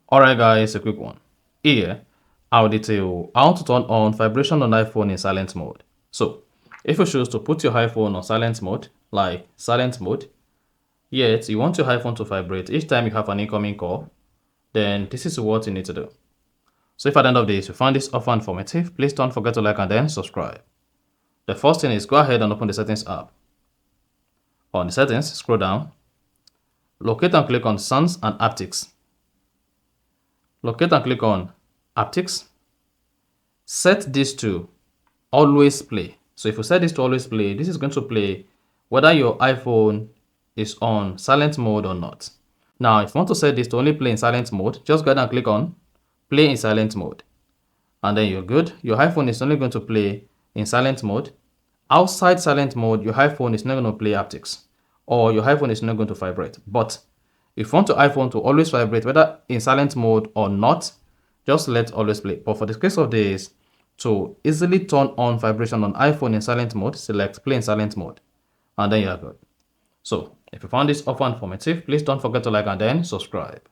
Alright guys, a quick one. Here, I'll detail how to turn on vibration on iPhone in silent mode. So, if you choose to put your iPhone on silent mode, like silent mode, yet you want your iPhone to vibrate each time you have an incoming call, then this is what you need to do. So if at the end of this you found this offer informative, please don't forget to like and then subscribe. The first thing is go ahead and open the settings app. On the settings, scroll down, locate and click on sounds and haptics. Locate and click on haptics. Set this to always play. So if you set this to always play, this is going to play whether your iPhone is on silent mode or not. Now, if you want to set this to only play in silent mode, just go ahead and click on play in silent mode. And then you're good. Your iPhone is only going to play in silent mode. Outside silent mode, your iPhone is not going to play haptics or your iPhone is not going to vibrate. But if you want your iPhone to always vibrate, whether in silent mode or not, just let always play. But for the case of this, to easily turn on vibration on iPhone in silent mode, select play in silent mode, and then you're good. So if you found this offer informative, please don't forget to like and then subscribe.